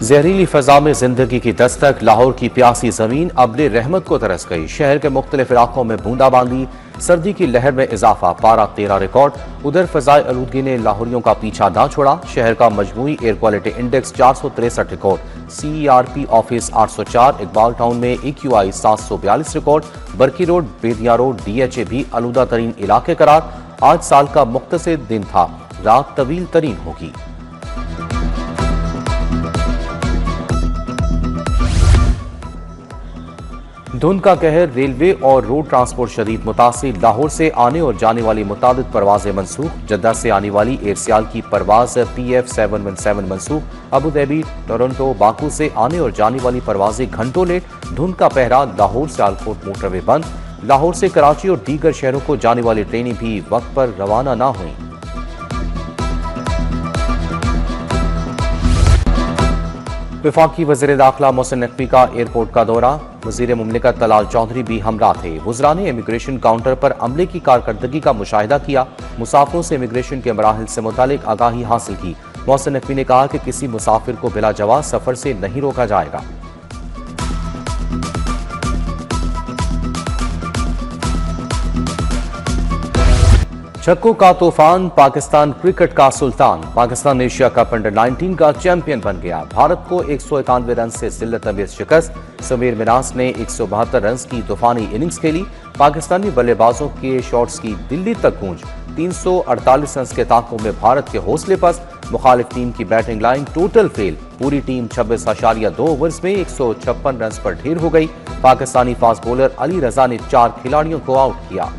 जहरीली फजा में जिंदगी की दस्तक, लाहौर की प्यासी जमीन अब्ले रहमत को तरस गई। शहर के मुख्तलिफ इलाकों में बूंदाबांदी, सर्दी की लहर में इजाफा, पारा 13 रिकॉर्ड। उधर फजाई आलूदगी ने लाहौरियों का पीछा ना छोड़ा। शहर का मजमूई air quality index 463 record, CERP office 804, Iqbal town में AQI 742 record. Barki road, Bedian road, DHA भी आलूदा तरीन इलाके करार। आज साल का मुख्तसर दिन था, रात तवील तरीन होगी। धुंध का कहर, रेलवे और रोड ट्रांसपोर्ट शदीद मुतासिर। लाहौर से आने और जाने वाली मुतादिद परवाजें मनसूख। जद्दा से आने वाली एयरसियाल की परवाज PF 717 मनसूख। अबू धाबी, टोरंटो, बाकू से आने और जाने वाली परवाजें घंटों लेट। धुंध का पहरा, लाहौर सियालकोट मोटरवे बंद। लाहौर से कराची और दीगर शहरों को जाने वाली ट्रेनें भी वक्त पर रवाना ना हुई। वफाकी वज़ीर दाखिला मोहसिन नकवी का एयरपोर्ट का दौरा। वज़ीर मुमलिकत तलाल चौधरी भी हमरा थे। वज़रा ने इमिग्रेशन काउंटर पर अमले की कारकर्दगी का मुशाहिदा किया। मुसाफिरों से इमिग्रेशन के मराहिल से मुतालिक आगाही हासिल की। मोहसिन नकवी ने कहा कि किसी मुसाफिर को बिला जवाब सफर से नहीं रोका जाएगा। छक्कों का तूफान, पाकिस्तान क्रिकेट का सुल्तान। पाकिस्तान एशिया कप अंडर 19 का चैंपियन बन गया। भारत को 191 रन से जिल्लत अमेज शिकस्त। समीर मिनास ने 172 रन की तूफानी इनिंग्स खेली। पाकिस्तानी बल्लेबाजों के शॉट्स की दिल्ली तक गूंज। 348 रन के ताकों में भारत के हौसले पस्त। मुखालिफ टीम की बैटिंग लाइन टोटल फेल। पूरी टीम 26.2 ओवर्स में 156 रन पर ढेर हो गई। पाकिस्तानी फास्ट बॉलर अली रजा ने 4 खिलाड़ियों को आउट किया।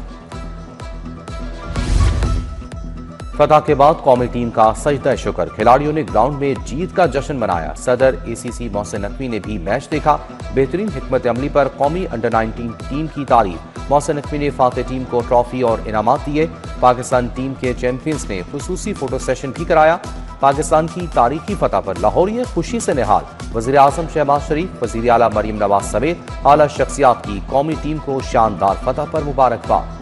फतह के बाद कौमी टीम का सजदा शुक्र। खिलाड़ियों ने ग्राउंड में जीत का जश्न मनाया। सदर ACC मोहसिन नकवी ने भी मैच देखा। बेहतरीन हिकमत अमली पर कौमी अंडर 19 टीम की तारीफ। मोहसिन नकवी ने फातह टीम को ट्रॉफी और इनामात दिए। पाकिस्तान टीम के चैंपियंस ने खुसूसी फोटो सेशन भी कराया। पाकिस्तान की तारीखी फतह पर लाहौरिये खुशी से निहाल। वज़ीर आज़म शहबाज शरीफ, वज़ीर आला मरियम नवाज समेत आला शख्सियात की कौमी टीम को शानदार फतह पर मुबारकबाद।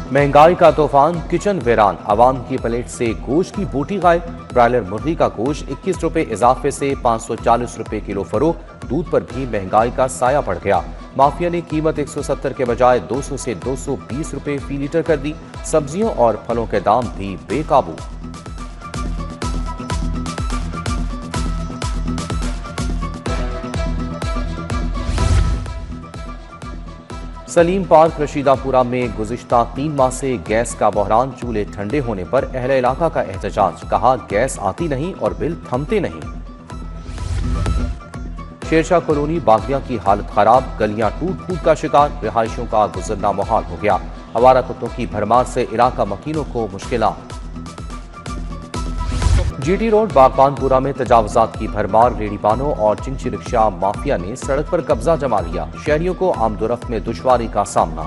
महंगाई का तूफान, किचन वीरान। आवाम की प्लेट से गोश्त की बूटी गायब। ब्रायलर मुर्गी का गोश्त 21 रुपए इजाफे से 540 रुपए किलो फरोख्त। दूध पर भी महंगाई का साया पड़ गया। माफिया ने कीमत 170 के बजाय 200 से 220 रुपए फी लीटर कर दी। सब्जियों और फलों के दाम भी बेकाबू। सलीम पार्क रशीदापुरा में गुज़िश्ता 3 माह से गैस का बहरान। चूल्हे ठंडे होने पर अहले इलाका का एहतजाज। कहा गैस आती नहीं और बिल थमते नहीं। शेरशाह कॉलोनी बागिया की हालत खराब। गलियां टूट फूट का शिकार। रिहायशियों का गुजरना मुहाल हो गया। आवारा कुत्तों की भरमार से इलाका मकीनों को मुश्किलात। GT रोड बागबानपुरा में तजावुजात की भरमार। रेहड़ीपानों और चिंची रिक्शा माफिया ने सड़क पर कब्जा जमा लिया। शहरियों को आमदोरफ्त में दुश्वारी का सामना।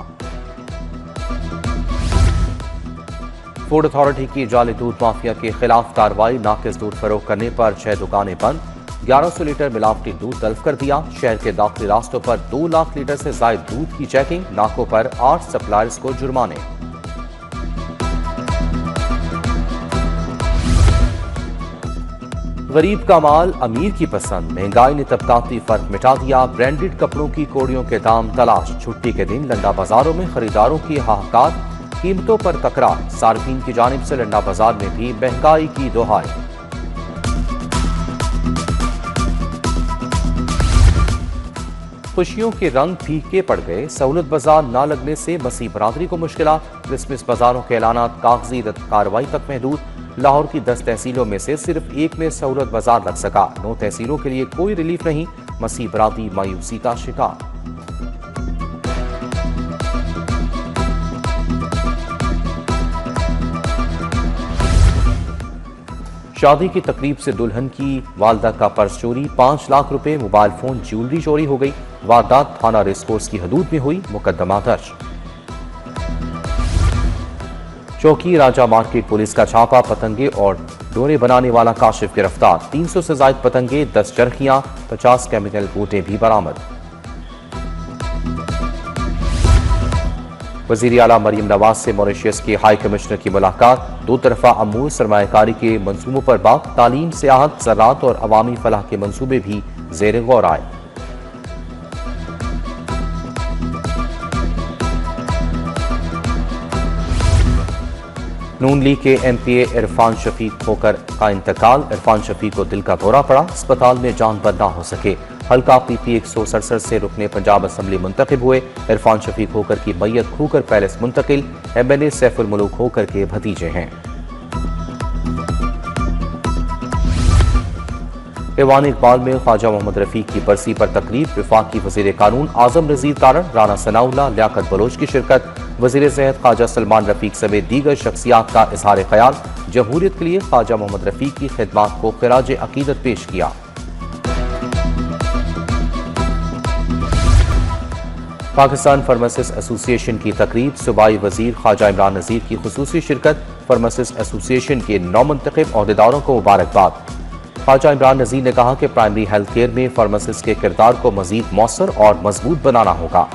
फूड अथॉरिटी की जाली दूध माफिया के खिलाफ कार्रवाई। नाकिस दूध फरोख्त करने पर 6 दुकानें बंद। 1100 लीटर मिलावटी दूध तल्फ कर दिया। शहर के दाखिली रास्तों पर 2 लाख लीटर से जायद दूध की चेकिंग। नाकों पर 8 सप्लायर्स को जुर्माने। गरीब का माल अमीर की पसंद। महंगाई ने तबकाती फर्क मिटा दिया। ब्रांडेड कपड़ों की कोड़ियों के दाम तलाश। छुट्टी के दिन लंडा बाजारों में खरीदारों की हाहाकार। कीमतों पर तकरार। सार्फिन की जानिब से लंडा बाजार में भी महंगाई की दोहाई। खुशियों के रंग फीके पड़ गए। सहूलत बाजार ना लगने से मसीह बरादरी को मुश्किलात। क्रिसमस बाजारों के ऐलानात कागजी कार्रवाई तक महदूद। लाहौर की 10 तहसीलों में से सिर्फ एक में सहूलत बाजार लग सका। 9 तहसीलों के लिए कोई रिलीफ नहीं। मसीह बरादरी मायूसी का शिकार। शादी की तकरीब से दुल्हन की वालदा का पर्स चोरी। 5 लाख रुपए, मोबाइल फोन, ज्वेलरी चोरी हो गई। वारदात थाना रेसकोर्स की हदूद में हुई। मुकदमा दर्ज। चौकी राजा मार्केट पुलिस का छापा। पतंगे और डोरे बनाने वाला काशिफ गिरफ्तार। 300 से ज्यादा पतंगे, 10 चरखियां, 50 केमिकल बूटे भी बरामद। वज़ीर आला मरीम नवाज से मॉरिशस के हाई कमिश्नर की मुलाकात, दो तरफा अमूर सरमायाकारी के मंसूबों पर बात, तालीम, सियाहत, ज़राअत और अवामी फलाह के मंसूबे भी ज़ेर गौर आए। नून लीग के एमपीए इरफान शफीक होकर का इंतकाल। इरफान शफीक को दिल का दौरा पड़ा, अस्पताल में जान पर ना हो सके। हल्का पीपी 167 से रुकने पंजाब असम्बली मुंतखब हुए। इरफान शफीक होकर की मैयत खूकर पैलेस मुंतकिल। एमएलए सैफुल मुलूक होकर के भतीजे हैं। ईवान इकबाल में ख्वाजा मोहम्मद रफीक की बरसी पर तकरीब। वफाकी वज़ीर कानून आजम नज़ीर तारण, राना सनाउल्लाह, लियाकत बलोच की शिरकत। वज़ीर सेहत ख्वाजा सलमान रफीक समेत दीगर शख्सियात का इजहार ख्याल। जमहूरियत के लिए ख्वाजा मोहम्मद रफीक की खिदमात को खिराज अकीदत पेश किया। पाकिस्तान फार्मासिस्ट एसोसिएशन की तकरीब। सूबाई वजीर ख्वाजा इमरान नज़ीर की खुसूसी शिरकत। फार्मासिस्ट एसोसिएशन के नौमुंतखब ओहदेदारों को मुबारकबाद। ख्वाजा इमरान नज़ीर ने कहा कि प्राइमरी हेल्थ केयर में फार्मासिस्ट के किरदार को मजीद मौसर और मजबूत बनाना होगा।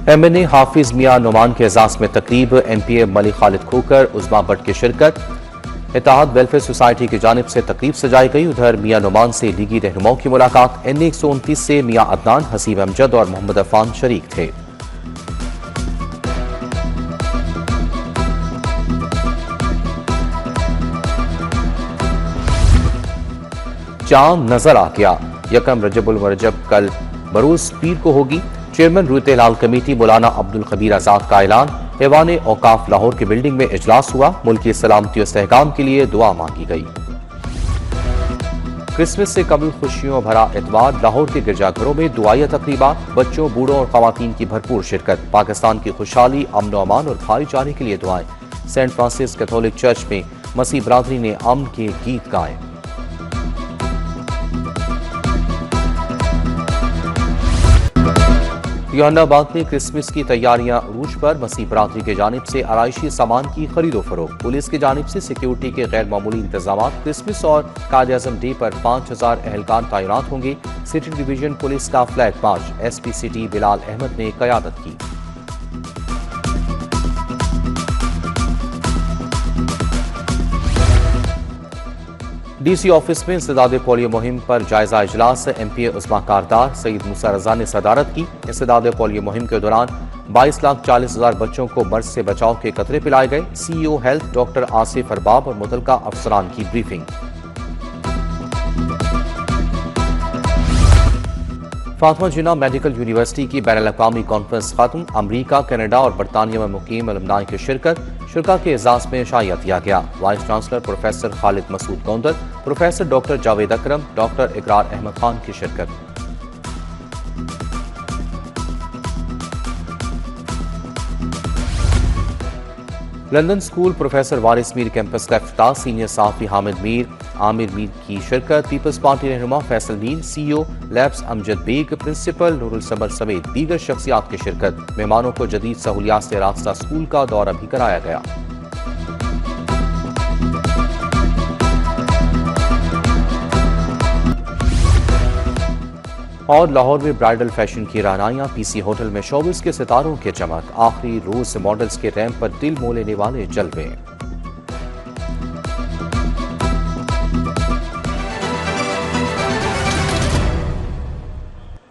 एमएनए हाफिज मियां नुमान के एजाज में तकरीब। एमपीए मलिक खालिद खोकर, उस्मा भट्ट की शिरकत। इत्तेहाद वेलफेयर सोसाइटी की जानिब से तकरीब सजाई गई। उधर मियां नुमान से लीगी रहनुमाओं की मुलाकात। NA 129 से मियां अदनान, हसीब अमजद और मोहम्मद अफान शरीक थे। चांद नजर आ गया। यकम रजबुल मुरजब कल बरोज पीर को होगी। चेयरमैन रूत हिलाल कमेटी मौलाना अब्दुल खबीर आजाद का ऐलान। ऐवान औकाफ लाहौर की बिल्डिंग में इजलास हुआ। मुल्क की सलामती और इस्तेहकाम के लिए दुआ मांगी गई। क्रिसमस से कबल खुशियों भरा एतवार। लाहौर के गिरजाघरों में दुआया तकरीबात। बच्चों, बूढ़ों और खवातीन की भरपूर शिरकत। पाकिस्तान की खुशहाली, अमन व अमान और भाईचारे के लिए दुआएं। सेंट फ्रांसिस कैथोलिक चर्च में मसीह बरादरी ने अमन के गीत गाए। जहानाबाद में क्रिसमस की तैयारियां उरूज पर। मसीह बरादरी की जानिब से आराइशी सामान की खरीदो फरोख्त। पुलिस की जानिब से सिक्योरिटी के गैर मामूली इंतजाम। क्रिसमस और कायद-ए-आज़म डे पर 5000 एहलकार तैनात होंगे। सिटी डिवीजन पुलिस का flag march SP city Bilal Ahmad ने क़यादत की। DC ऑफिस में इंसदाद पोलियो मुहिम पर जायजा इजलास। MPA उस्मा कारदार, सईद मूसा रजा ने सदारत की। इंसदाद पोलियो मुहिम के दौरान 22,40,000 बच्चों को मर्ज से बचाव के कतरे पिलाए गए। CEO health doctor Asif Arbab और मुतलका अफसरान की ब्रीफिंग। फातिमा जिन्ना मेडिकल यूनिवर्सिटी की बैनुल-अक़वामी कॉन्फ्रेंस खत्म। अमरीका, कनाडा और बरतानिया में मुकीम अलमनाई की शिरकत। शुरा के एजाज में शाया दिया गया। Vice chancellor professor Khalid Masood Gondal, professor doctor Javed Akram, doctor Ikrar Ahmed Khan की शिरकत। London school professor Waris Mir campus का इफ्तिताह। सीनियर सहाफ़ी हामिद मीर, आमिर मीर की शिरकत। पीपल्स पार्टी रहनुमा Faisal Mir, CEO labs Amjad Baig, principal Noorul Samar समेत दीगर शख्सियात की शिरकत। मेहमानों को जदीद सहूलियात से रास्ता स्कूल का दौरा भी कराया गया। और लाहौर में ब्राइडल फैशन की रानाइयां। PC होटल में शोबिस के सितारों के चमक। आखिरी रोज मॉडल्स के रैंप पर दिल मोह लेने वाले जलवे।